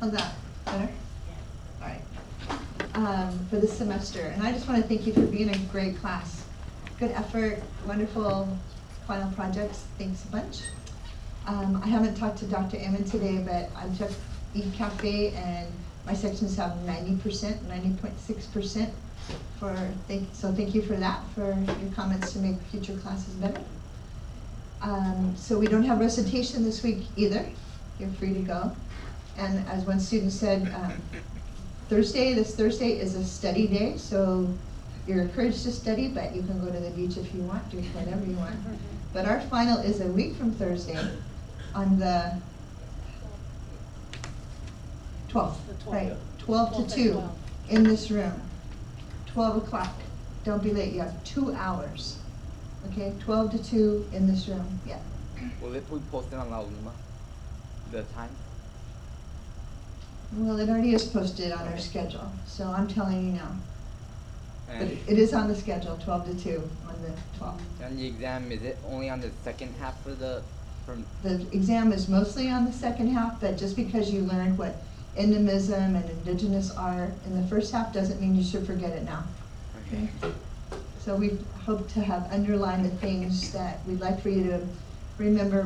How's that? Better? All right. For this semester. And I just want to thank you for being a great class. Good effort, wonderful final projects. Thanks a bunch. I haven't talked to Dr. Ammon today, but I've checked eCafe and my sections have 90%, 90.6% so thank you for that, for your comments to make future classes better. So we don't have recitation this week either. You're free to go. And as one student said, this Thursday is a study day, so you're encouraged to study, but you can go to the beach if you want, do whatever you want. But our final is a week from Thursday on the 12th, right? 12 to 2 in this room. 12 o'clock. Don't be late. You have 2 hours. Okay, 12 to 2 in this room. Yeah. Will it be posted on La Lima? The time? Well, it already is posted on our schedule, so I'm telling you now. And But it is on the schedule, 12 to 2 on the 12th. And the exam, is it only on the second half for the, The exam is mostly on the second half, but just because you learned what endemism and indigenous are in the first half doesn't mean you should forget it now. Okay. So we hope to have underlined the things that we'd like for you to remember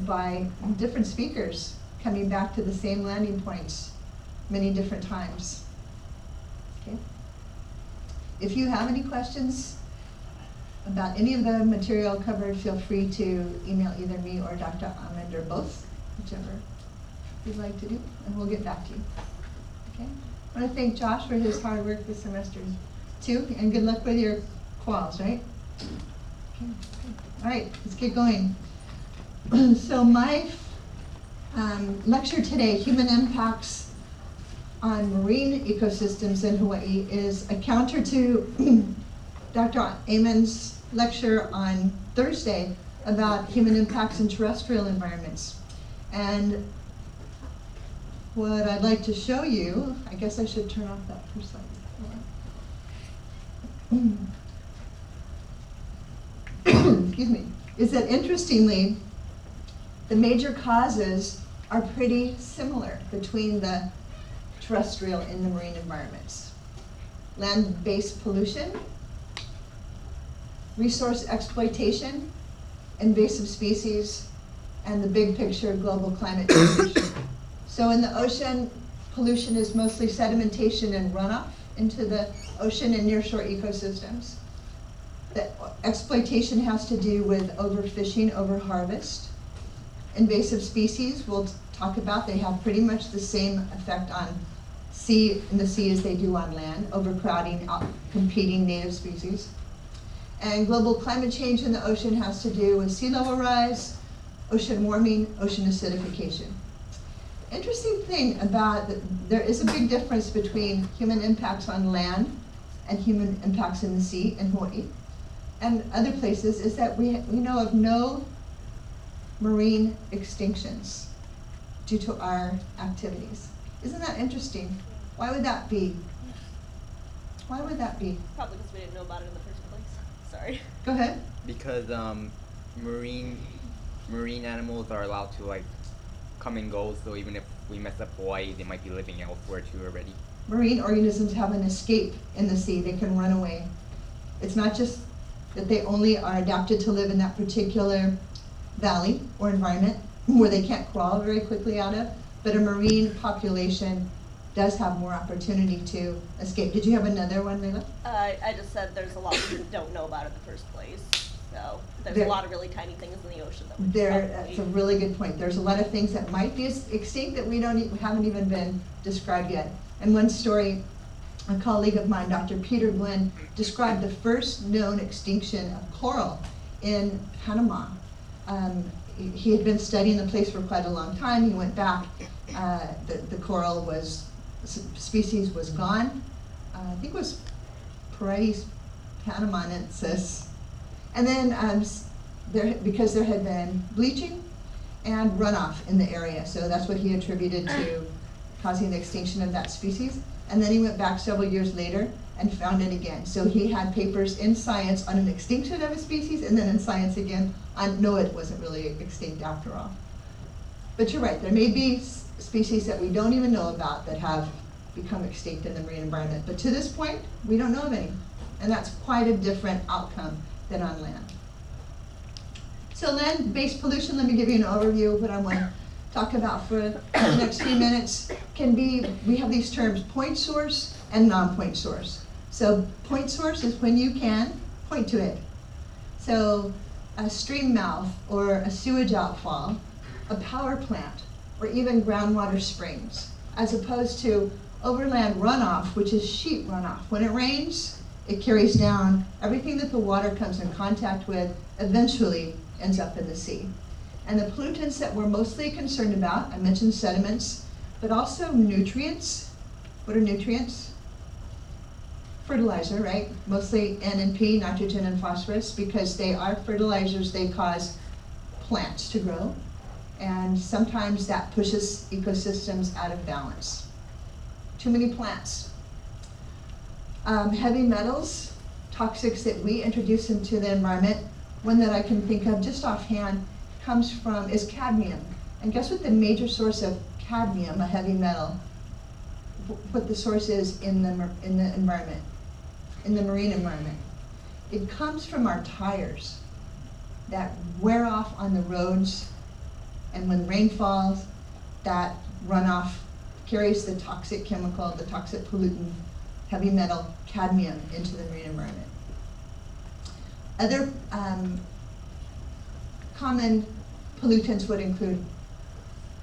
by different speakers coming back to the same landing points many different times. Okay. If you have any questions about any of the material covered, feel free to email either me or Dr. Ahmed or both, whichever you'd like to do, and we'll get back to you. Okay. I want to thank Josh for his hard work this semester too, and good luck with your quals, right? Okay. All right, let's get going. So my lecture today, Human Impacts on Marine Ecosystems in Hawaii, is a counter to Dr. Ammon's lecture on Thursday about human impacts in terrestrial environments. And what I'd like to show you, I guess I should turn off that first slide. Excuse me, is that interestingly, the major causes are pretty similar between the terrestrial and the marine environments. Land-based pollution, resource exploitation, invasive species, and the big picture, global climate change. So in the ocean, pollution is mostly sedimentation and runoff into the ocean and nearshore ecosystems. The exploitation has to do with overfishing, overharvest. Invasive species, we'll talk about, they have pretty much the same effect on in the sea as they do on land, overcrowding, competing native species. And global climate change in the ocean has to do with sea level rise, ocean warming, ocean acidification. Interesting thing about there is a big difference between human impacts on land and human impacts in the sea in Hawaii and other places is that we know of no marine extinctions due to our activities. Isn't that interesting? Why would that be? Why would that be? Probably because we didn't know about it in the first place. Sorry. Go ahead. Because marine animals are allowed to like come and go, so even if we mess up Hawaii, they might be living elsewhere too already. Marine organisms have an escape in the sea. They can run away. It's not just that they only are adapted to live in that particular valley or environment where they can't crawl very quickly out of, but a marine population does have more opportunity to escape. Did you have another one, Leila? I just said there's a lot we don't know about in the first place. So there's a lot of really tiny things in the ocean that we That's a really good point. There's a lot of things that might be extinct that we haven't even been described yet. And one story, a colleague of mine, Dr. Peter Glenn, described the first known extinction of coral in Panama. He had been studying the place for quite a long time. He went back. The coral species was gone. I think it was Paredes panamanensis. And then because there had been bleaching and runoff in the area, so that's what he attributed to causing the extinction of that species. And then he went back several years later and found it again. So he had papers in Science on an extinction of a species, and then in Science again on no, it wasn't really extinct after all. But you're right, there may be species species that we don't even know about that have become extinct in the marine environment. But to this point, we don't know of any. And that's quite a different outcome than on land. So land-based pollution, let me give you an overview of what I want to talk about for the next few minutes. Can be, we have these terms, point source and non-point source. So point source is when you can point to it. So a stream mouth or a sewage outfall, a power plant, or even groundwater springs, as opposed to overland runoff, which is sheet runoff. When it rains, it carries down everything that the water comes in contact with, eventually ends up in the sea. And the pollutants that we're mostly concerned about, I mentioned sediments, but also nutrients. What are nutrients? Fertilizer, right? Mostly N and P, nitrogen and phosphorus, because they are fertilizers. They cause plants to grow, and sometimes that pushes ecosystems out of balance. Too many plants. Heavy metals, toxics that we introduce into the environment. One that I can think of just offhand is cadmium. And guess what the major source of cadmium, a heavy metal, what the source is in the environment, in the marine environment? It comes from our tires that wear off on the roads, and when rain falls, that runoff carries the toxic chemical, the toxic pollutant, heavy metal, cadmium, into the marine environment. Other common pollutants would include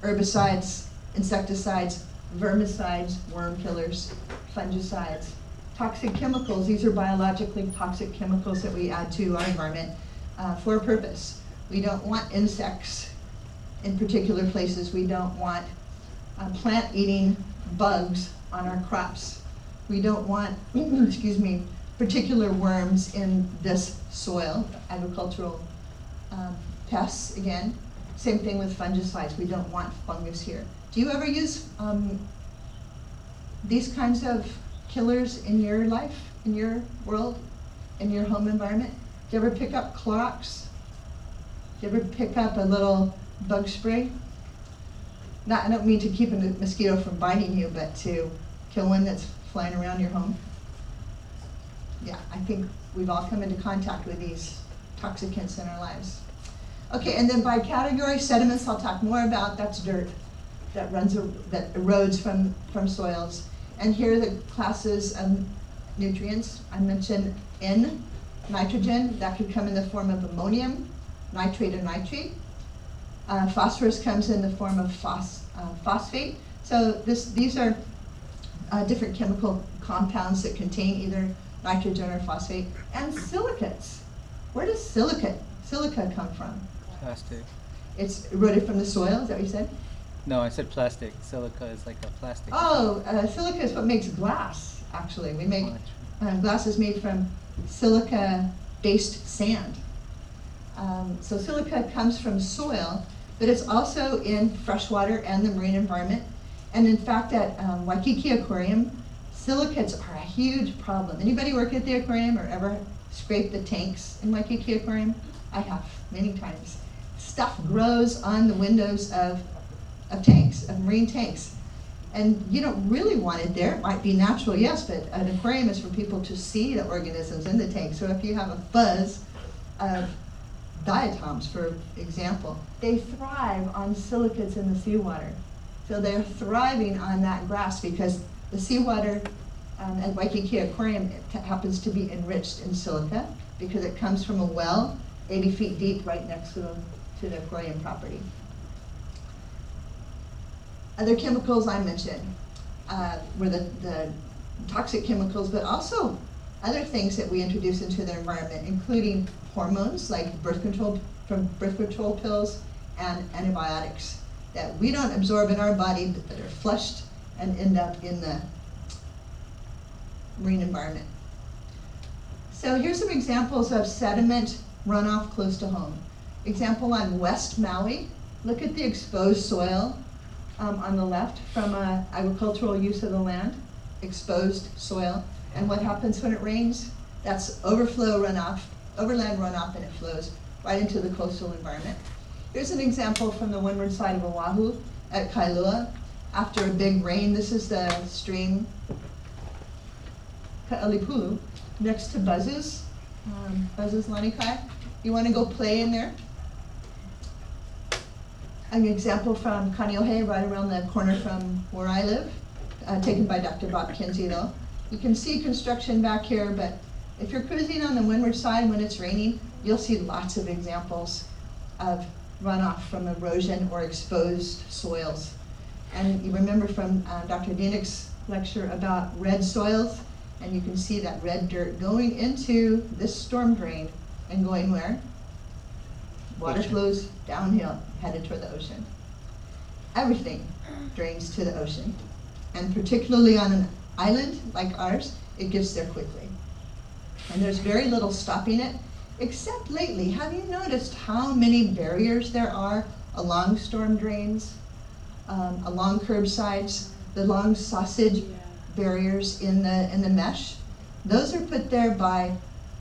herbicides, insecticides, vermicides, worm killers, fungicides, toxic chemicals. These are biologically toxic chemicals that we add to our environment for a purpose. We don't want insects in particular places. We don't want plant-eating bugs on our crops. We don't want, excuse me, particular worms in this soil, agricultural pests, again. Same thing with fungicides. We don't want fungus here. Do you ever use these kinds of killers in your life, in your world, in your home environment? Do you ever pick up Clorox? Do you ever pick up a little bug spray? I don't mean to keep a mosquito from biting you, but to kill one that's flying around your home. Yeah, I think we've all come into contact with these toxicants in our lives. Okay, and then by category, sediments I'll talk more about. That's dirt that erodes from soils. And here are the classes of nutrients. I mentioned N, nitrogen. That could come in the form of ammonium, nitrate or nitrate. Phosphorus comes in the form of phosphate. So these are different chemical compounds that contain either nitrogen or phosphate. And silicates. Where does silica come from? Plastic. It's eroded from the soil, is that what you said? No, I said plastic. Silica is like a plastic. Oh, silica is what makes glass, actually. We make, glass is made from silica-based sand. So silica comes from soil, but it's also in freshwater and the marine environment. And in fact, at Waikiki Aquarium, silicates are a huge problem. Anybody work at the aquarium or ever scrape the tanks in Waikiki Aquarium? I have, many times. Stuff grows on the windows of tanks, of marine tanks. And you don't really want it there. It might be natural, yes, but an aquarium is for people to see the organisms in the tank. So if you have a fuzz of diatoms, for example, they thrive on silicates in the seawater. So they're thriving on that grass because the seawater at Waikiki Aquarium happens to be enriched in silica because it comes from a well 80 feet deep right next to the aquarium property. Other chemicals I mentioned were the toxic chemicals, but also other things that we introduce into the environment, including hormones like birth control pills and antibiotics that we don't absorb in our body, but that are flushed and end up in the marine environment. So here's some examples of sediment runoff close to home. Example on West Maui. Look at the exposed soil on the left from agricultural use of the land, exposed soil. And what happens when it rains? That's overflow runoff, overland runoff, and it flows right into the coastal environment. Here's an example from the windward side of Oahu at Kailua. after a big rain. This is the stream Ka'alipulu next to Buzz's Lanikai. You want to go play in there? An example from Kaneohe, right around the corner from where I live, taken by Dr. Bob Kinsey though. You can see construction back here, but if you're cruising on the windward side when it's raining, you'll see lots of examples of runoff from erosion or exposed soils. And you remember from Dr. Dienick's lecture about red soils, and you can see that red dirt going into this storm drain and going where? Water Ocean. flows downhill, headed toward the ocean. Everything drains to the ocean. And particularly on an island like ours, it gets there quickly. And there's very little stopping it, except lately. Have you noticed how many barriers there are along storm drains, along curbsides, the long sausage barriers in the mesh? Those are put there by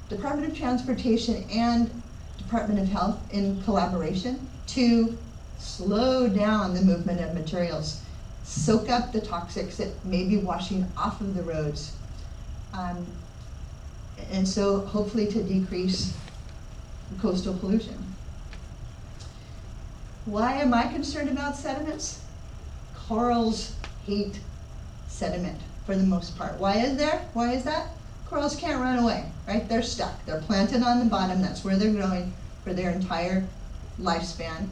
Department of Transportation and Department of Health in collaboration to slow down the movement of materials, soak up the toxics that may be washing off of the roads, and so hopefully to decrease coastal pollution. Why am I concerned about sediments? Corals hate sediment for the most part. Why is that? Corals can't run away, right? They're stuck. They're planted on the bottom. That's where they're growing for their entire lifespan.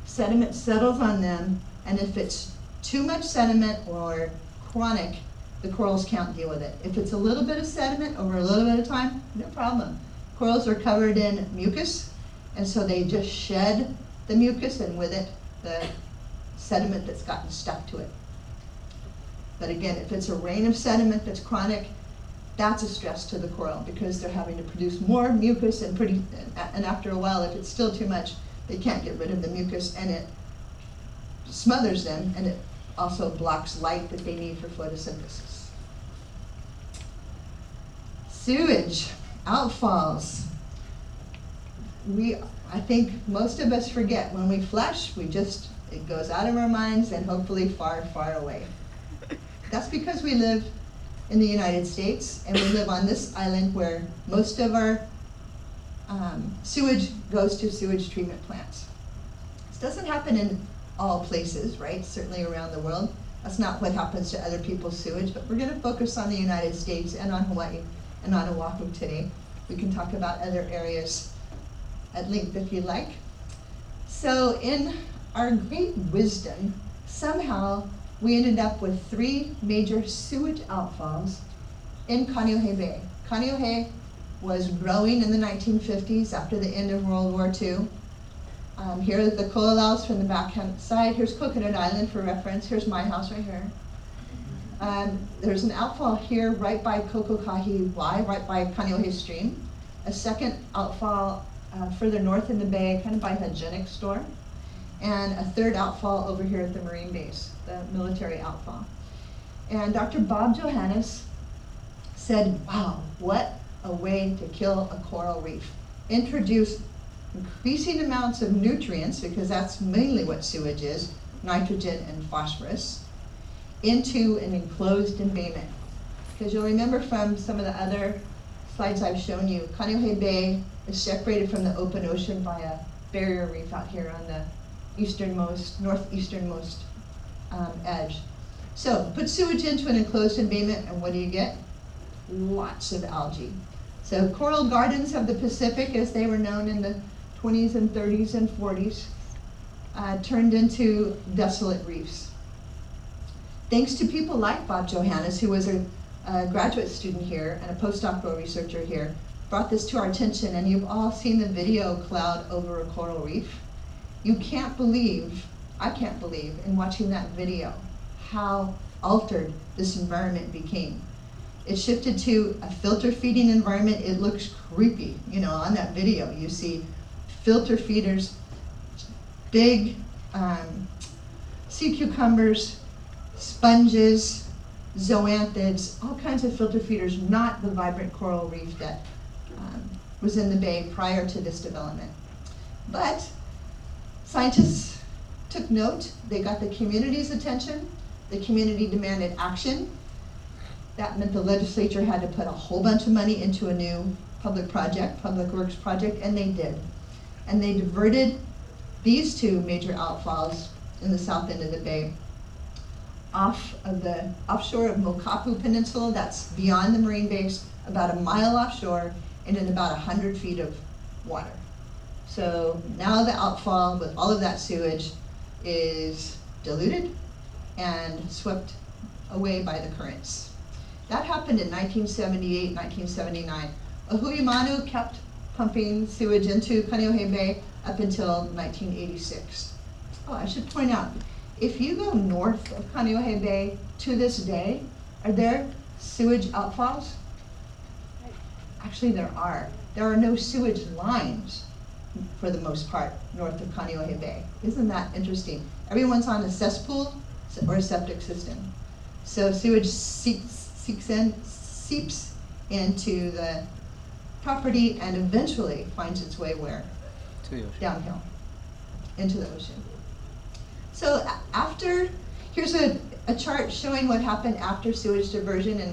Sediment settles on them, and if it's too much sediment or chronic, the corals can't deal with it. If it's a little bit of sediment over a little bit of time, no problem. Corals are covered in mucus, and so they just shed the mucus, and with it, the sediment that's gotten stuck to it. But again, if it's a rain of sediment that's chronic, that's a stress to the coral because they're having to produce more mucus, and after a while, if it's still too much, they can't get rid of the mucus, and it smothers them, and it also blocks light that they need for photosynthesis. Sewage, outfalls. I think most of us forget when we flush, it goes out of our minds and hopefully far, far away. That's because we live in the United States, and we live on this island where most of our sewage goes to sewage treatment plants. This doesn't happen in all places, right? Certainly around the world. That's not what happens to other people's sewage, but we're going to focus on the United States and on Hawaii and on Oahu today. We can talk about other areas at length if you like. So in our great wisdom, somehow we ended up with 3 major sewage outfalls in Kaneohe Bay. Kaneohe was growing in the 1950s after the end of World War II. Here are the ko'olaus from the backhand side. Here's Coconut Island for reference. Here's my house right here. There's an outfall here right by Kokokahi Y, right by Kaneohe Stream. A second outfall further north in the bay, kind of by Hygienic Store. And a third outfall over here at the Marine base, the military outfall. And Dr. Bob Johannes said, wow, what a way to kill a coral reef. Introduce increasing amounts of nutrients, because that's mainly what sewage is, nitrogen and phosphorus, into an enclosed embayment. Because you'll remember from some of the other slides I've shown you, Kaneohe Bay is separated from the open ocean by a barrier reef out here on the northeasternmost edge. So put sewage into an enclosed embayment, and what do you get? Lots of algae. So coral gardens of the Pacific, as they were known in the 20s and 30s and 40s, turned into desolate reefs. Thanks to people like Bob Johannes, who was a graduate student here and a postdoctoral researcher here, brought this to our attention, and you've all seen the video cloud over a coral reef. You can't believe, I can't believe, in watching that video, how altered this environment became. It shifted to a filter feeding environment. It looks creepy, you know, on that video. You see filter feeders, big sea cucumbers, sponges, zoanthids, all kinds of filter feeders, not the vibrant coral reef that was in the bay prior to this development. But scientists took note. They got the community's attention. The community demanded action. That meant the legislature had to put a whole bunch of money into a new public works project, and they did. And they diverted these two major outfalls in the south end of the bay offshore of Mokapu Peninsula, that's beyond the marine base, about a mile offshore, and in about 100 feet of water. So now the outfall with all of that sewage is diluted and swept away by the currents. That happened in 1978, 1979. Ohuimanu kept pumping sewage into Kaneohe Bay up until 1986. Oh, I should point out, if you go north of Kaneohe Bay to this day, are there sewage outfalls? Actually, there are. There are no sewage lines, for the most part, north of Kaneohe Bay. Isn't that interesting? Everyone's on a cesspool or a septic system. So sewage seeps into the property and eventually finds its way where? To the ocean. Downhill, into the ocean. So here's a chart showing what happened after sewage diversion in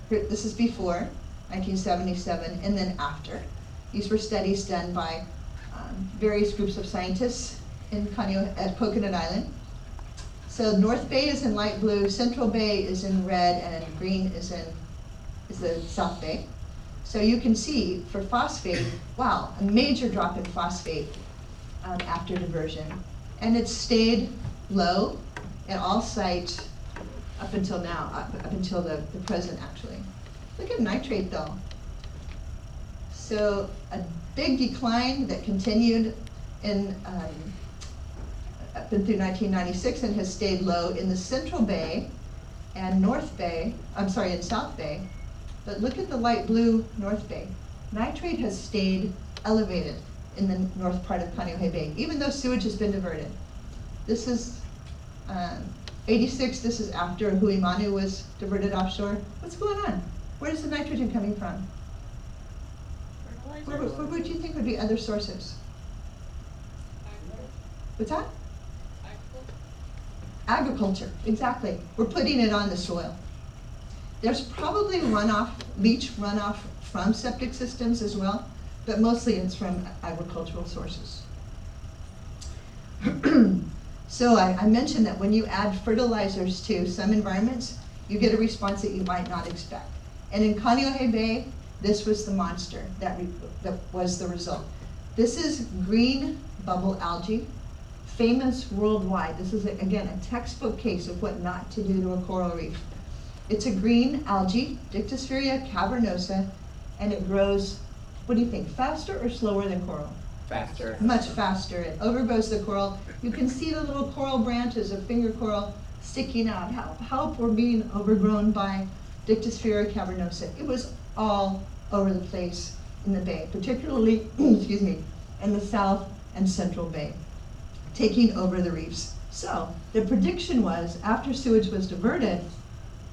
this is before 1977, and then after. These were studies done by various groups of scientists at Coconut Island. So North Bay is in light blue, Central Bay is in red, and green is the South Bay. So you can see for phosphate, wow, a major drop in phosphate after diversion. And it's stayed low at all sites up until now, up until the present actually. Look at nitrate though. So a big decline that continued up through 1996 and has stayed low in the Central Bay and North Bay, and South Bay. But look at the light blue North Bay. Nitrate has stayed elevated in the north part of Kaneohe Bay, even though sewage has been diverted. This is 86, this is after Huimanu was diverted offshore. What's going on? Where is the nitrogen coming from? Where would you think would be other sources? What's that? Agriculture, exactly. We're putting it on the soil. There's probably leach runoff from septic systems as well, but mostly it's from agricultural sources. So I mentioned that when you add fertilizers to some environments, you get a response that you might not expect. And in Kaneohe Bay, this was the monster that was the result. This is green bubble algae, famous worldwide. This is, again, a textbook case of what not to do to a coral reef. It's a green algae, Dictysphaeria cavernosa, and it grows, what do you think, faster or slower than coral? Faster. Much faster. It overgrows the coral. You can see the little coral branches of finger coral sticking out. How we're being overgrown by Dictysphaeria cavernosa. It was all over the place in the bay, particularly, excuse me, in the South and Central Bay, taking over the reefs. So the prediction was, after sewage was diverted,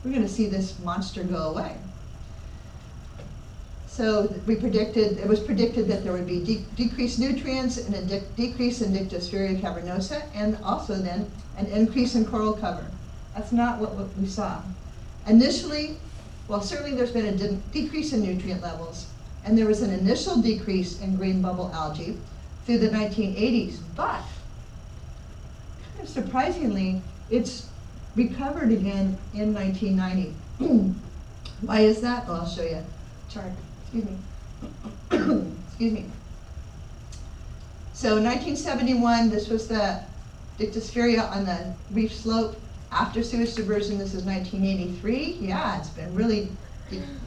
we're going to see this monster go away. So it was predicted that there would be decreased nutrients and a decrease in Dictysphaeria cavernosa, and also then an increase in coral cover. That's not what we saw. Initially, well, certainly there's been a decrease in nutrient levels, and there was an initial decrease in green bubble algae through the 1980s, but kind of surprisingly, it's recovered again in 1990. Why is that? Well, I'll show you a chart. Excuse me. Excuse me. So 1971, this was the Dictysphaeria on the reef slope. After sewage diversion, this is 1983. Yeah, it's been really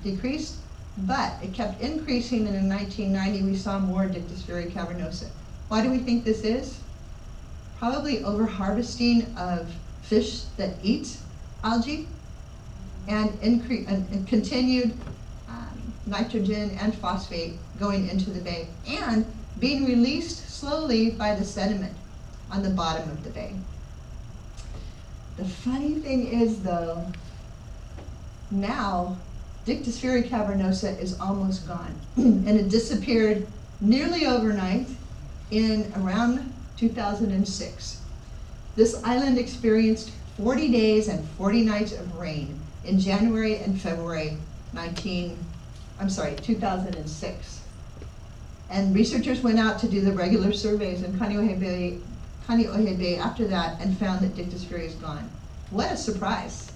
decreased, but it kept increasing, and in 1990 we saw more Dictysphaeria cavernosa. Why do we think this is? Probably over-harvesting of fish that eat algae, and continued nitrogen and phosphate going into the bay, and being released slowly by the sediment on the bottom of the bay. The funny thing is, though, now Dictysphaeria cavernosa is almost gone, and it disappeared nearly overnight in around 2006. This island experienced 40 days and 40 nights of rain in January and February 2006. And researchers went out to do the regular surveys in Kaneohe Bay after that and found that Dictus Fury is gone. What a surprise.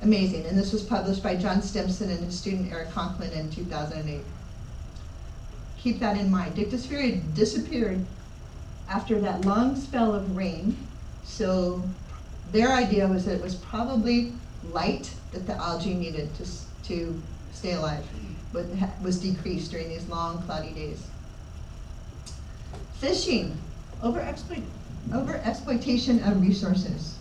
Amazing. And this was published by John Stimson and his student Eric Conklin in 2008. Keep that in mind. Dictus Fury disappeared after that long spell of rain. So their idea was that it was probably light that the algae needed to stay alive, but was decreased during these long cloudy days. Fishing, overexploitation of resources.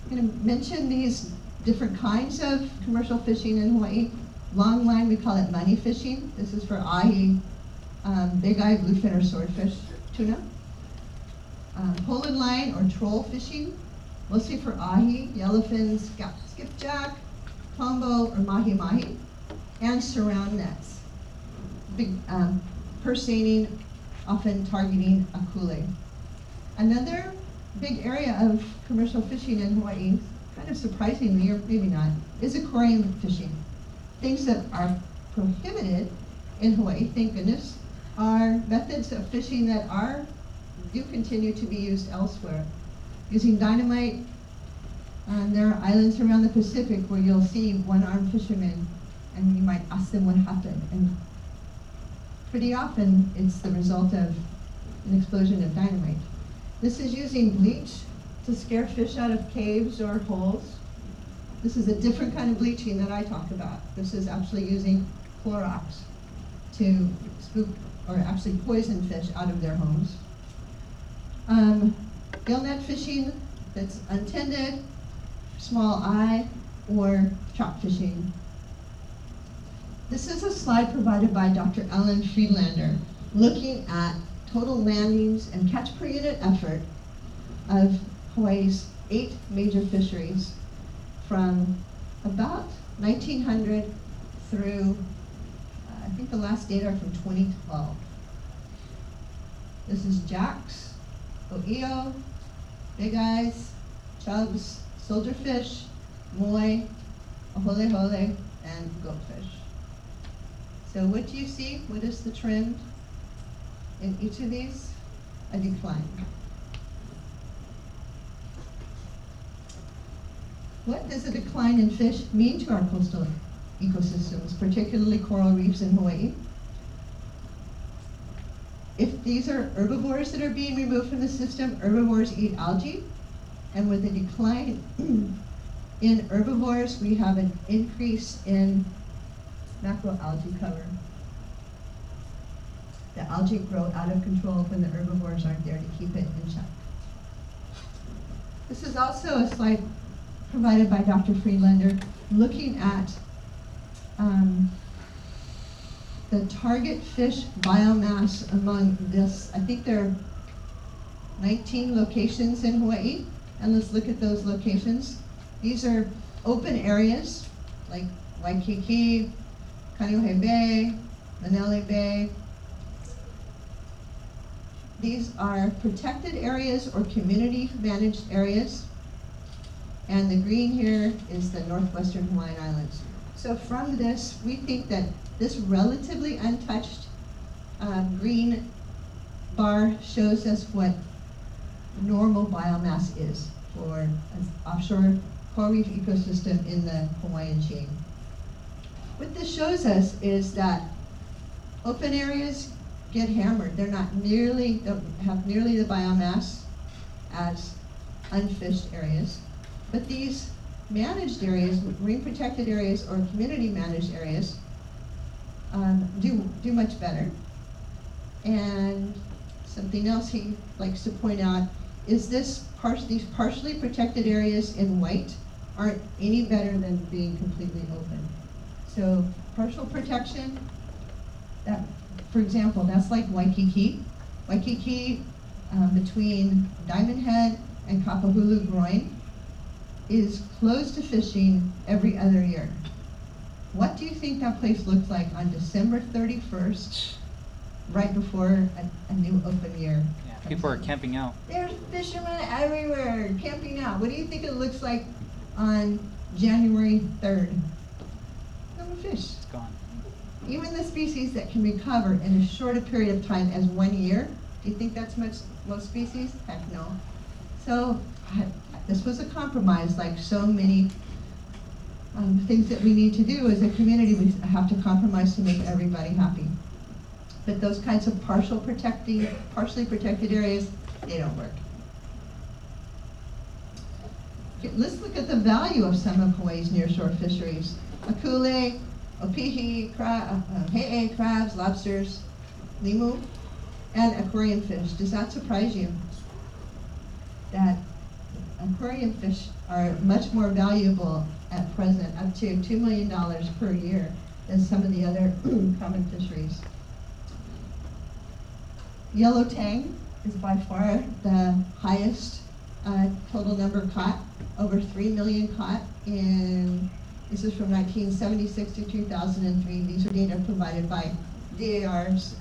I'm going to mention these different kinds of commercial fishing in Hawaii. Long line, we call it money fishing. This is for ahi, big eye, bluefin, or swordfish tuna. Poland line or troll fishing, mostly for ahi, yellowfin, skipjack, pombo, or mahi-mahi, and surround nets. Big purse seining, often targeting akule. Another big area of commercial fishing in Hawaii, kind of surprisingly, or maybe not, is aquarium fishing. Things that are prohibited in Hawaii, thank goodness, are methods of fishing that do continue to be used elsewhere. Using dynamite, there are islands around the Pacific where you'll see one-armed fishermen and you might ask them what happened. And pretty often it's the result of an explosion of dynamite. This is using bleach to scare fish out of caves or holes. This is a different kind of bleaching that I talk about. This is actually using Clorox to spook or actually poison fish out of their homes. Gillnet fishing that's untended, small eye, or trap fishing. This is a slide provided by Dr. Ellen Friedlander looking at total landings and catch per unit effort of Hawaii's 8 major fisheries from about 1900 through, I think the last data are from 2012. This is jacks, o'io, big eyes, chubs, soldierfish, moi, aholehole, and goatfish. So what do you see? What is the trend in each of these? A decline. What does a decline in fish mean to our coastal ecosystems, particularly coral reefs in Hawaii? If these are herbivores that are being removed from the system, herbivores eat algae, and with a decline in herbivores, we have an increase in macroalgae cover. The algae grow out of control when the herbivores aren't there to keep it in check. This is also a slide provided by Dr. Friedlander looking at the target fish biomass among this. I think there are 19 locations in Hawaii, and let's look at those locations. These are open areas like Waikiki, Kaneohe Bay, Manele Bay. These are protected areas or community managed areas. And the green here is the northwestern Hawaiian Islands. So from this, we think that this relatively untouched green bar shows us what normal biomass is for an offshore coral reef ecosystem in the Hawaiian chain. What this shows us is that open areas get hammered. They're not nearly, don't have nearly the biomass as unfished areas. But these managed areas, marine protected areas or community managed areas, do much better. And something else he likes to point out is these partially protected areas in white aren't any better than being completely open. So partial protection, that, for example, that's like Waikiki. Waikiki between Diamond Head and Kapahulu Groin is closed to fishing every other year. What do you think that place looks like on December 31st, right before a new open year? Yeah. People are camping out. There's fishermen everywhere camping out. What do you think it looks like on January 3rd? No more fish. It's gone. Even the species that can recover in as short a period of time as 1 year, do you think that's most species? Heck no. So this was a compromise, like so many things that we need to do as a community. We have to compromise to make everybody happy. But those kinds of partially protected areas, they don't work. Okay, let's look at the value of some of Hawaii's nearshore fisheries. Akule, opihi, he'e, crabs, lobsters, limu, and aquarium fish. Does that surprise you? That aquarium fish are much more valuable at present, up to $2 million per year, than some of the other common fisheries. Yellow tang is by far the highest total number caught, over 3 million caught in, this is from 1976 to 2003. These are data provided by DAR's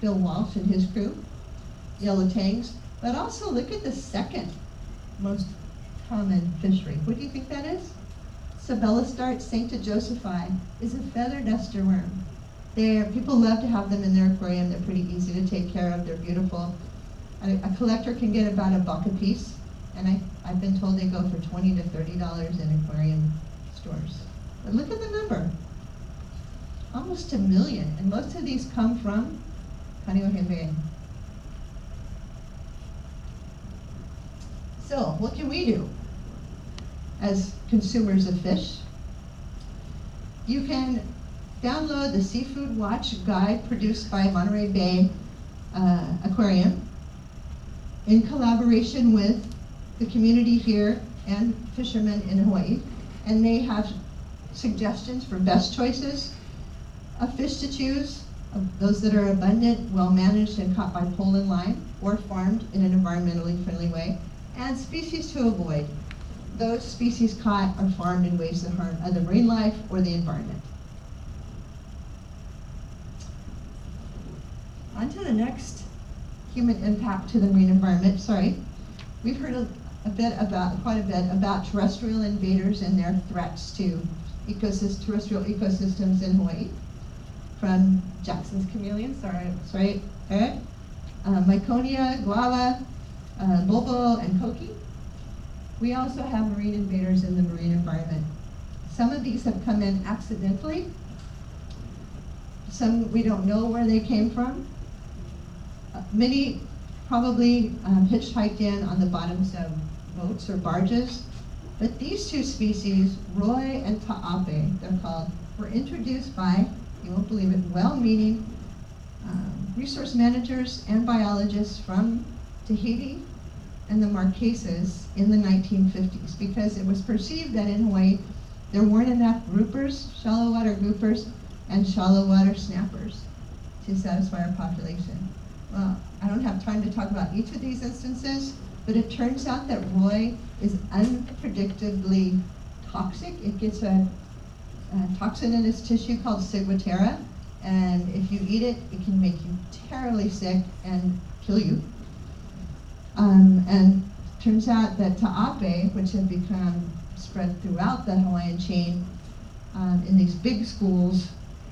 Bill Walsh and his crew, yellow tangs. But also look at the second most common fishery. What do you think that is? Sabellostart sancta josephi is a feather duster worm. People love to have them in their aquarium. They're pretty easy to take care of. They're beautiful. A collector can get about $1 a piece, and I've been told they go for $20 to $30 in aquarium stores. But look at the number, almost 1 million, and most of these come from Kaneohe Bay. So what can we do as consumers of fish? You can download the Seafood Watch guide produced by Monterey Bay Aquarium in collaboration with the community here and fishermen in Hawaii. And they have suggestions for best choices of fish to choose, of those that are abundant, well managed, and caught by pole and line, or farmed in an environmentally friendly way, and species to avoid. Those species caught are farmed in ways that harm other marine life or the environment. On to the next human impact to the marine environment. Sorry, we've heard quite a bit about terrestrial invaders and their threats to terrestrial ecosystems in Hawaii. From Jackson's chameleon, sorry, Eric, Myconia, guava, bulbul, and koki. We also have marine invaders in the marine environment. Some of these have come in accidentally. Some we don't know where they came from. Many probably hitchhiked in on the bottoms of boats or barges. But these two species, Roy and Ta'ape, they're called, were introduced by, you won't believe it, well-meaning resource managers and biologists from Tahiti and the Marquesas in the 1950s, because it was perceived that in Hawaii there weren't enough groupers, shallow water groupers, and shallow water snappers to satisfy our population. Well, I don't have time to talk about each of these instances, but it turns out that Roy is unpredictably toxic. It gets a toxin in its tissue called ciguatera, and if you eat it, it can make you terribly sick and kill you. And turns out that ta'ape, which have become spread throughout the Hawaiian chain in these big schools,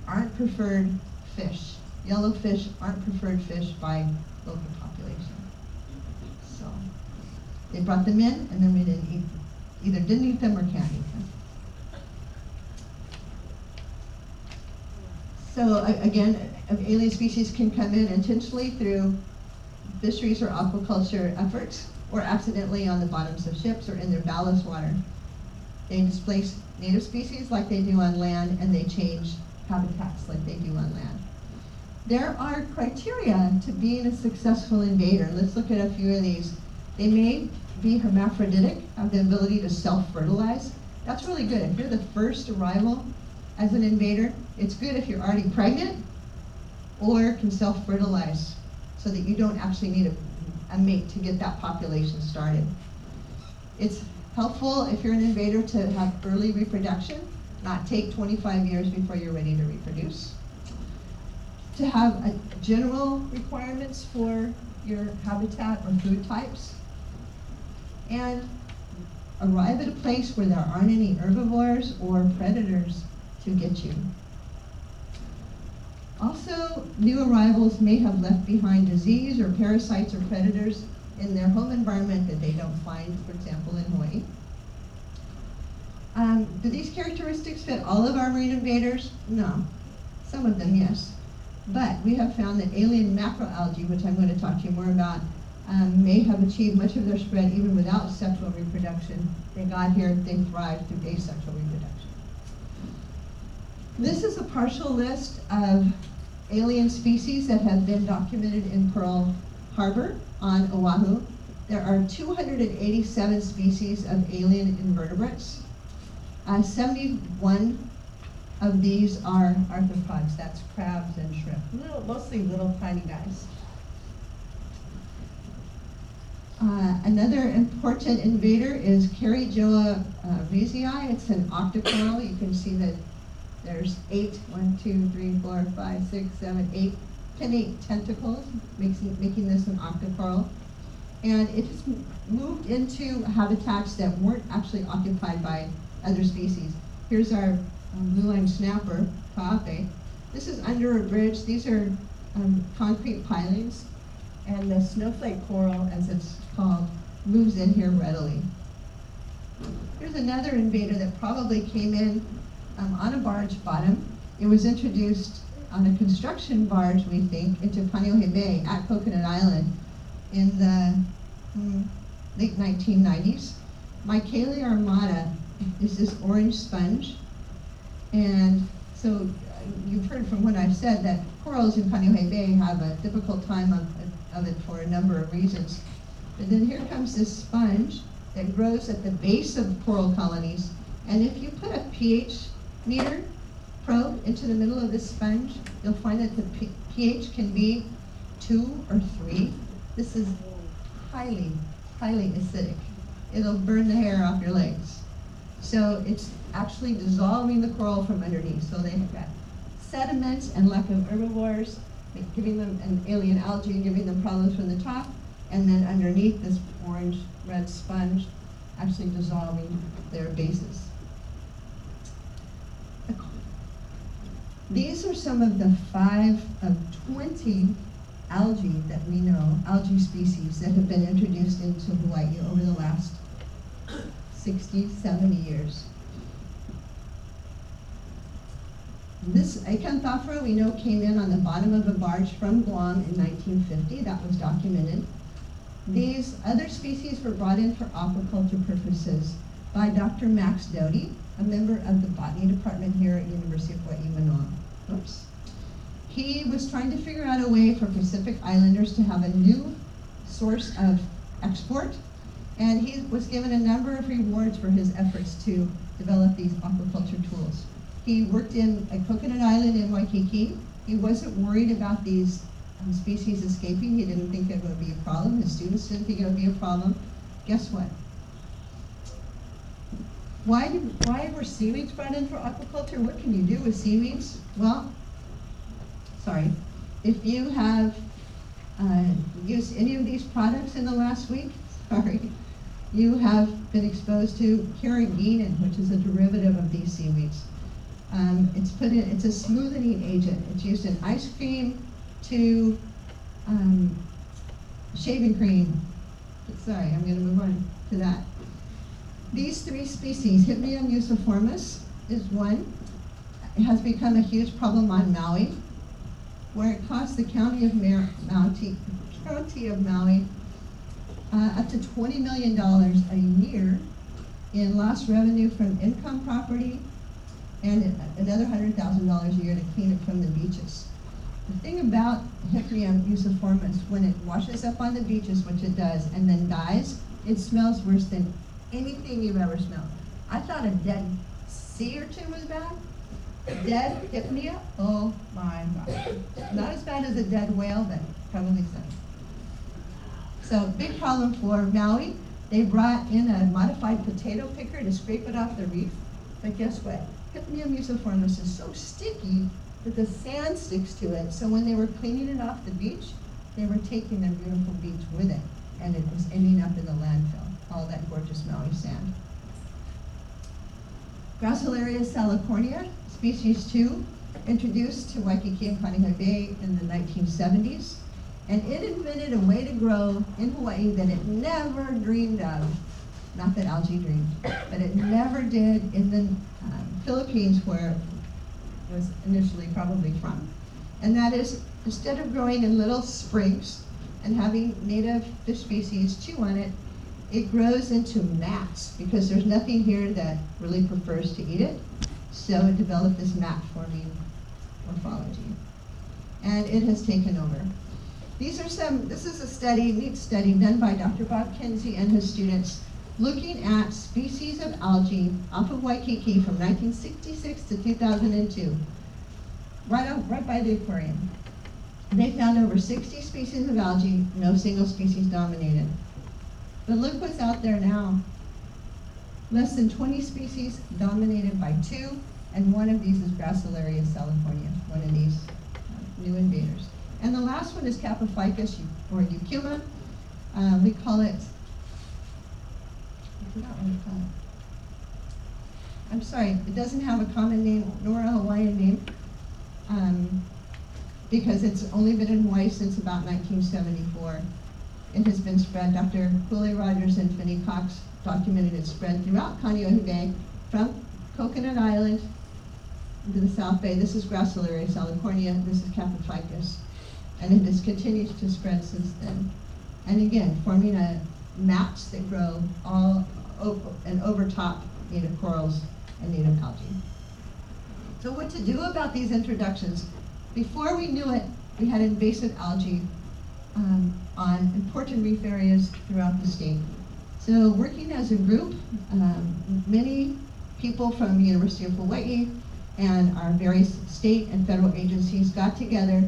aren't preferred fish. Yellowfish aren't preferred fish by local population. So they brought them in, and then we didn't eat them. Either didn't eat them or can't eat them. So again, alien species can come in intentionally through fisheries or aquaculture efforts, or accidentally on the bottoms of ships or in their ballast water. They displace native species like they do on land, and they change habitats like they do on land. There are criteria to being a successful invader. Let's look at a few of these. They may be hermaphroditic, have the ability to self-fertilize. That's really good. If you're the first arrival as an invader, it's good if you're already pregnant or can self-fertilize so that you don't actually need a mate to get that population started. It's helpful if you're an invader to have early reproduction, not take 25 years before you're ready to reproduce. To have general requirements for your habitat or food types. And arrive at a place where there aren't any herbivores or predators to get you. Also, new arrivals may have left behind disease or parasites or predators in their home environment that they don't find, for example, in Hawaii. Do these characteristics fit all of our marine invaders? No. Some of them, yes. But we have found that alien macroalgae, which I'm going to talk to you more about, may have achieved much of their spread even without sexual reproduction. They got here, they thrived through asexual reproduction. This is a partial list of alien species that have been documented in Pearl Harbor on Oahu. There are 287 species of alien invertebrates. 71 of these are arthropods, that's crabs and shrimp. Mostly little tiny guys. Another important invader is Cariogoa reesii. It's an octocoral. You can see that there's 8, 1, 2, 3, 4, 5, 6, 7, 8, pinnate tentacles, making this an octocoral. And it has moved into habitats that weren't actually occupied by other species. Here's our blue-line snapper, Ka'ape. This is under a bridge. These are concrete pilings. And the snowflake coral, as it's called, moves in here readily. Here's another invader that probably came in on a barge bottom. It was introduced on a construction barge, we think, into Kaneohe Bay at Coconut Island in the late 1990s. Mycalia armata is this orange sponge. And so you've heard from what I've said that corals in Kaneohe Bay have a difficult time of it for a number of reasons. But then here comes this sponge that grows at the base of coral colonies. And if you put a pH meter probe into the middle of this sponge, you'll find that the pH can be 2 or 3. This is highly, highly acidic. It'll burn the hair off your legs. So it's actually dissolving the coral from underneath. So they've got sediments and lack of herbivores, giving them an alien algae, giving them problems from the top, and then underneath this orange-red sponge, actually dissolving their bases. These are some of the 5 of 20 algae that we know, algae species, that have been introduced into Hawaii over the last 60, 70 years. This Acanthoptera we know came in on the bottom of a barge from Guam in 1950. That was documented. These other species were brought in for aquaculture purposes by Dr. Max Doty, a member of the botany department here at University of Hawaii, Manoa. Oops. He was trying to figure out a way for Pacific Islanders to have a new source of export, and he was given a number of rewards for his efforts to develop these aquaculture tools. He worked at Coconut Island in Waikiki. He wasn't worried about these species escaping. He didn't think it would be a problem. His students didn't think it would be a problem. Guess what? Why were seaweeds brought in for aquaculture? What can you do with seaweeds? Well, if you have used any of these products in the last week, you have been exposed to carrageenan, which is a derivative of these seaweeds. It's a smoothing agent. It's used in ice cream to shaving cream. Sorry, I'm going to move on to that. These 3 species, Hypnium usiformis is one. It has become a huge problem on Maui, where it costs the county of Maui up to $20 million a year in lost revenue from income property and another $100,000 a year to clean it from the beaches. The thing about Hypnium usiformis, when it washes up on the beaches, which it does, and then dies, it smells worse than anything you've ever smelled. I thought a dead sea urchin was bad. Dead Hypnia, oh my God. Not as bad as a dead whale, but probably so. So big problem for Maui. They brought in a modified potato picker to scrape it off the reef. But guess what? Hypnium usiformis is so sticky that the sand sticks to it. So when they were cleaning it off the beach, they were taking their beautiful beach with it, and it was ending up in the landfill, all that gorgeous Maui sand. Gracilaria salicornia, species 2, introduced to Waikiki and Kaneohe Bay in the 1970s, and it invented a way to grow in Hawaii that it never dreamed of. Not that algae dreamed, but it never did in the Philippines, where it was initially probably from. And that is, instead of growing in little sprigs and having native fish species chew on it, it grows into mats because there's nothing here that really prefers to eat it. So it developed this mat-forming morphology. And it has taken over. This is a study, neat study done by Dr. Bob Kinsey and his students, looking at species of algae off of Waikiki from 1966 to 2002, right by the aquarium. They found over 60 species of algae, no single species dominated. But look what's out there now. Less than 20 species dominated by 2, and one of these is Gracilaria salicornia, one of these new invaders. And the last one is Capophycus or Eucuma. We call it, I forgot what we call it. I'm sorry, it doesn't have a common name nor a Hawaiian name, because it's only been in Hawaii since about 1974. It has been spread. Dr. Cooley Rogers and Finney Cox documented its spread throughout Kaneohe Bay, from Coconut Island to the South Bay. This is Gracilaria salicornia, this is Capophycus. And it has continued to spread since then. And again, forming mats that grow all over and overtop native corals and native algae. So what to do about these introductions? Before we knew it, we had invasive algae on important reef areas throughout the state. So working as a group, many people from the University of Hawaii and our various state and federal agencies got together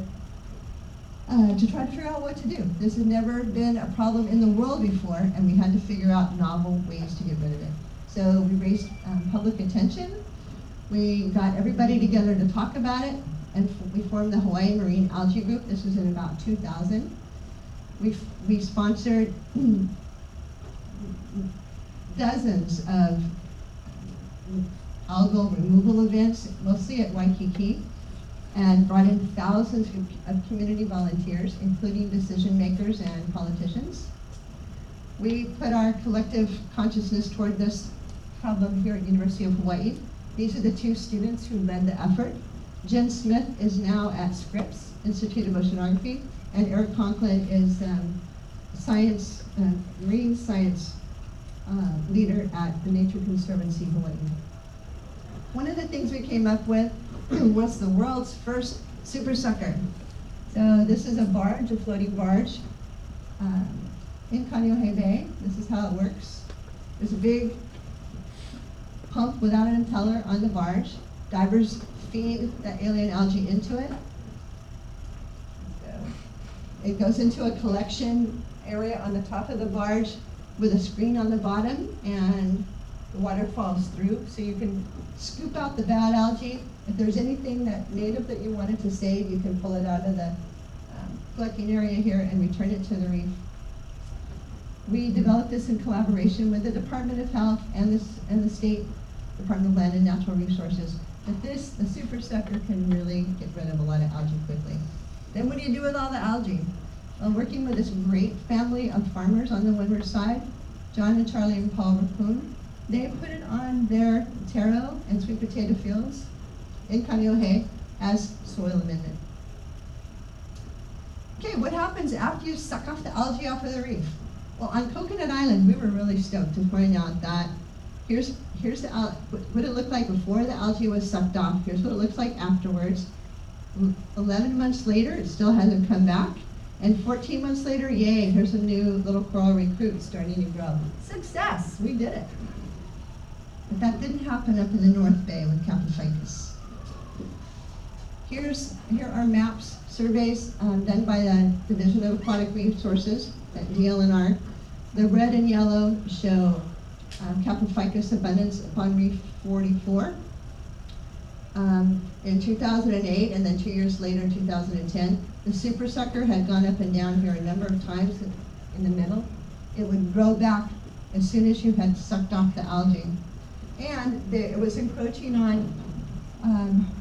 to try to figure out what to do. This had never been a problem in the world before, and we had to figure out novel ways to get rid of it. So we raised public attention. We got everybody together to talk about it, and we formed the Hawaii Marine Algae Group. This was in about 2000. We sponsored dozens of algal removal events, mostly at Waikiki, and brought in thousands of community volunteers, including decision makers and politicians. We put our collective consciousness toward this problem here at University of Hawaii. These are the 2 students who led the effort. Jen Smith is now at Scripps Institute of Oceanography, and Eric Conklin is marine science leader at the Nature Conservancy Hawaii. One of the things we came up with was the world's first super sucker. So this is a barge, a floating barge in Kaneohe Bay. This is how it works. There's a big pump without an impeller on the barge. Divers feed that alien algae into it. It goes into a collection area on the top of the barge with a screen on the bottom, and the water falls through, so you can scoop out the bad algae. If there's anything that native that you wanted to save, you can pull it out of the collecting area here and return it to the reef. We developed this in collaboration with the Department of Health and the State Department of Land and Natural Resources. But the super sucker can really get rid of a lot of algae quickly. Then what do you do with all the algae? Well, working with this great family of farmers on the windward side, John and Charlie and Paul Raccoon, they put it on their taro and sweet potato fields in Kaneohe as soil amendment. Okay, what happens after you suck off the algae off of the reef? Well, on Coconut Island, we were really stoked to point out that here's what it looked like before the algae was sucked off. Here's what it looks like afterwards. 11 months later, it still hasn't come back. And 14 months later, yay, here's a new little coral recruit starting to grow. Success, we did it. But that didn't happen up in the North Bay with Capophycus. Here are maps, surveys done by the Division of Aquatic Resources at DLNR. The red and yellow show Capophycus abundance upon reef 44. In 2008, and then 2 years later in 2010, the super sucker had gone up and down here a number of times in the middle. It would grow back as soon as you had sucked off the algae. And it was encroaching on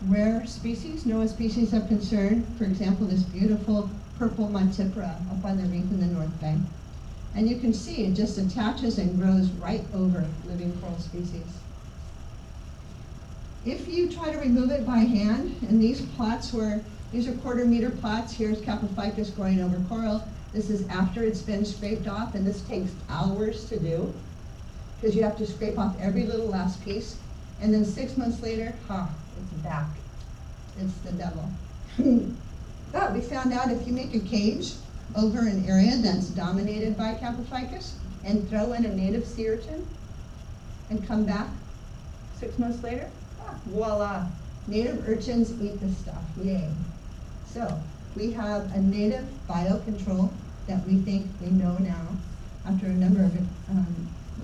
rare species, NOAA species of concern. For example, this beautiful purple montipora up on the reef in the North Bay. And you can see it just attaches and grows right over living coral species. If you try to remove it by hand, and these are 1/4 meter plots, here's Capophycus growing over coral. This is after it's been scraped off, and this takes hours to do, because you have to scrape off every little last piece. And then 6 months later, it's back. It's the devil. But we found out if you make a cage over an area that's dominated by Capophycus and throw in a native sea urchin and come back 6 months later, voila, native urchins eat the stuff, yay. So we have a native biocontrol that we think we know now, after a number of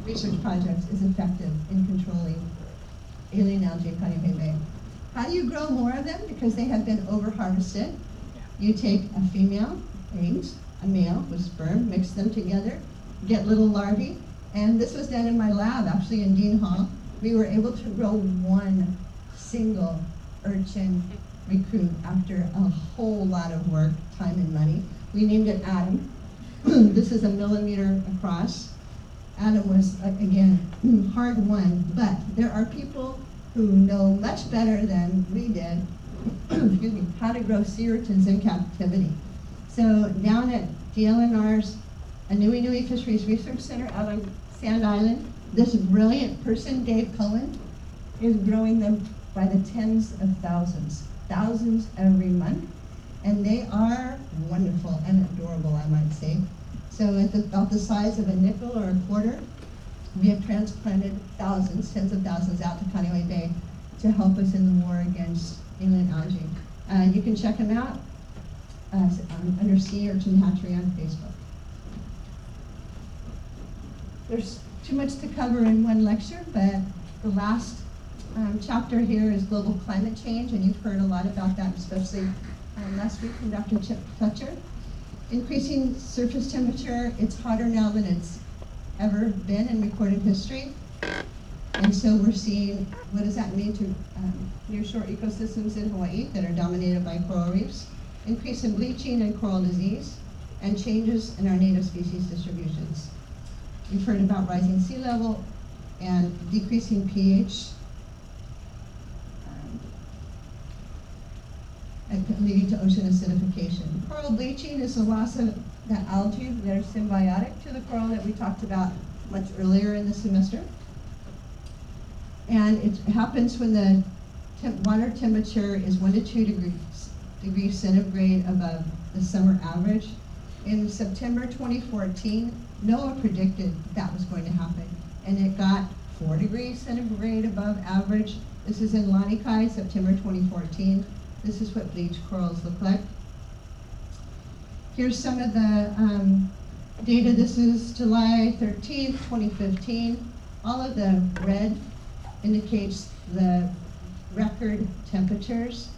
research projects, is effective in controlling alien algae in Kaneohe Bay. How do you grow more of them? Because they have been over-harvested. You take a female, eggs, a male with sperm, mix them together, get little larvae, and this was done in my lab, actually in Dean Hall. We were able to grow one single urchin recruit after a whole lot of work, time and money. We named it Adam. This is 1 millimeter across. Adam was, again, hard won, but there are people who know much better than we did excuse me, how to grow sea urchins in captivity. So down at DLNR's Anui Nui Fisheries Research Center out on Sand Island, this brilliant person, Dave Cohen, is growing them by the tens of thousands every month. And they are wonderful and adorable, I might say. So at about the size of a nickel or a quarter, we have transplanted thousands, tens of thousands out to Kaneohe Bay to help us in the war against alien algae. You can check them out under Sea Urchin Hatchery on Facebook. There's too much to cover in one lecture, but the last chapter here is global climate change, and you've heard a lot about that, especially last week from Dr. Chip Fletcher. Increasing surface temperature, it's hotter now than it's ever been in recorded history. And so we're seeing, what does that mean to nearshore ecosystems in Hawaii that are dominated by coral reefs? Increase in bleaching and coral disease, and changes in our native species distributions. We've heard about rising sea level and decreasing pH, leading to ocean acidification. Coral bleaching is the loss of the algae that are symbiotic to the coral that we talked about much earlier in the semester. And it happens when the water temperature is 1 to 2 degrees centigrade above the summer average. In September 2014, NOAA predicted that was going to happen, and it got 4 degrees centigrade above average. This is in Lanikai, September 2014. This is what bleached corals look like. Here's some of the data. This is July 13th, 2015. All of the red indicates the record temperatures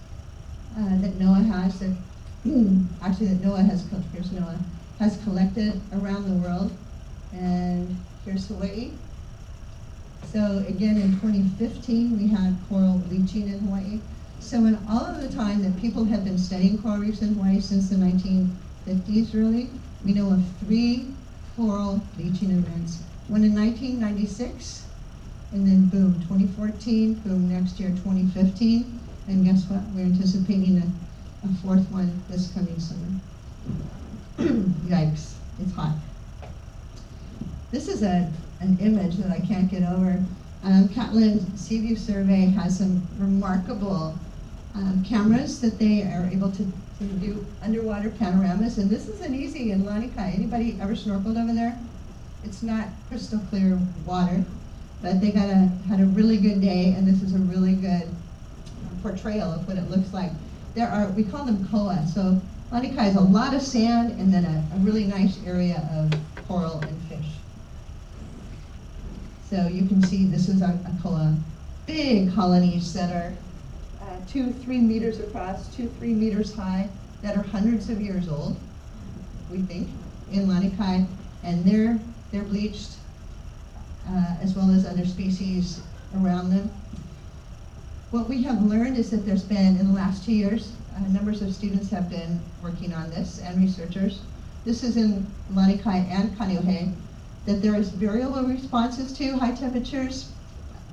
that NOAA has, actually that NOAA has, here's NOAA, has collected around the world. And here's Hawaii. So again, in 2015, we had coral bleaching in Hawaii. So in all of the time that people have been studying coral reefs in Hawaii since the 1950s, really, we know of 3 coral bleaching events. One in 1996, and then boom, 2014, boom, next year, 2015. And guess what? We're anticipating a 4th one this coming summer. Yikes, it's hot. This is an image that I can't get over. Catlin Seaview Survey has some remarkable cameras that they are able to do underwater panoramas, and this isn't easy in Lanikai. Anybody ever snorkeled over there? It's not crystal clear water, but they had a really good day, and this is a really good portrayal of what it looks like. There are, we call them koa, so Lanikai has a lot of sand and then a really nice area of coral and fish. So you can see this is a koa, big colonies that are 2-3 meters across, 2-3 meters high, that are hundreds of years old, we think, in Lanikai, and they're bleached, as well as other species around them. What we have learned is that there's been, in the last 2 years, numbers of students have been working on this, and researchers. This is in Lanikai and Kaneohe, that there is variable responses to high temperatures,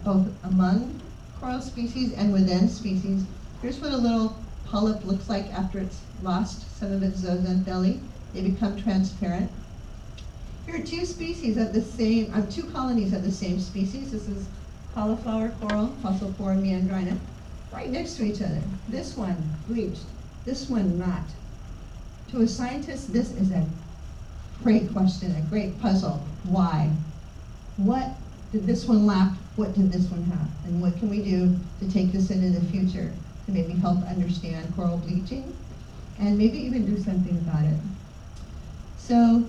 both among coral species and within species. Here's what a little polyp looks like after it's lost some of its zooxanthellae. They become transparent. Here are two species of the same, two colonies of the same species. This is cauliflower coral, Fossilphora meandrina, right next to each other. This one bleached, this one not. To a scientist, this is a great question, a great puzzle. Why? What did this one lack? What did this one have? And what can we do to take this into the future to maybe help understand coral bleaching and maybe even do something about it? So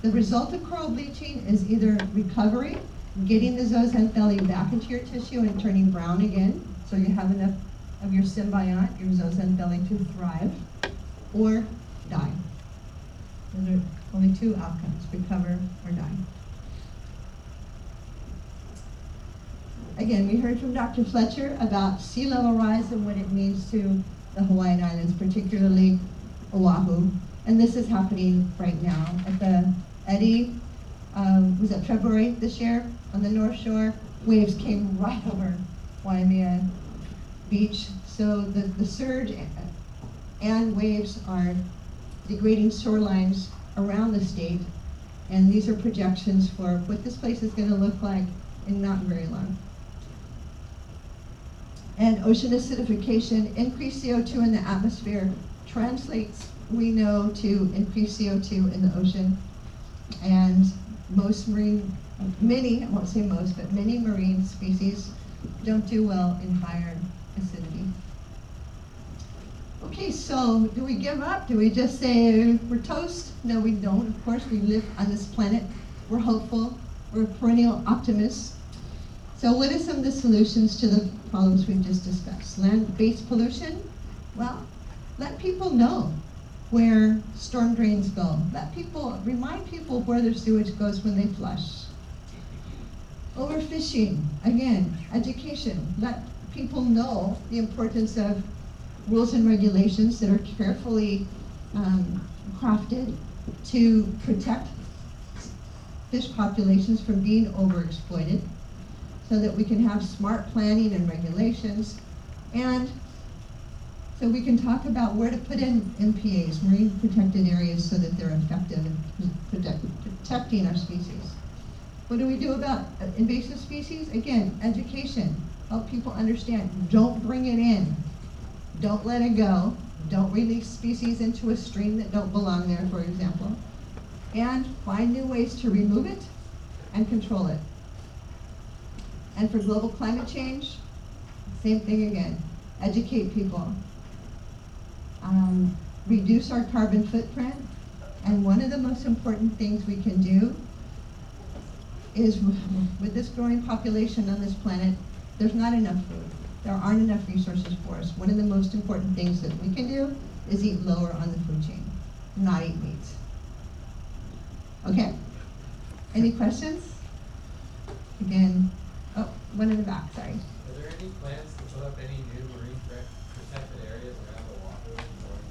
the result of coral bleaching is either recovery, getting the zooxanthellae back into your tissue and turning brown again, so you have enough of your symbiont, your zooxanthellae, to thrive, or die. Those are only two outcomes, recover or die. Again, we heard from Dr. Fletcher about sea level rise and what it means to the Hawaiian Islands, particularly Oahu. And this is happening right now. At the eddy, was it February this year, on the North Shore, waves came right over Waimea Beach. So the surge and waves are degrading shorelines around the state. And these are projections for what this place is going to look like in not very long. And ocean acidification, increased CO2 in the atmosphere, translates, we know, to increased CO2 in the ocean. And most marine, many, I won't say most, but many marine species don't do well in higher acidity. Okay, so do we give up? Do we just say we're toast? No, we don't. Of course, we live on this planet. We're hopeful. We're perennial optimists. So what are some of the solutions to the problems we've just discussed? Land-based pollution? Well, let people know where storm drains go. Remind people where their sewage goes when they flush. Overfishing, again, education. Let people know the importance of rules and regulations that are carefully crafted to protect fish populations from being overexploited, so that we can have smart planning and regulations. And so we can talk about where to put in MPAs, marine protected areas, so that they're effective in protecting our species. What do we do about invasive species? Again, education. Help people understand. Don't bring it in. Don't let it go. Don't release species into a stream that don't belong there, for example. And find new ways to remove it and control it. And for global climate change, same thing again. Educate people. Reduce our carbon footprint. And one of the most important things we can do is, with this growing population on this planet, there's not enough food. There aren't enough resources for us. One of the most important things that we can do is eat lower on the food chain, not eat meat. Okay? Any questions? Again, oh, one in the back, sorry. Are there any plans to put up any new marine protected areas around Oahu and North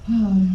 Hawaii?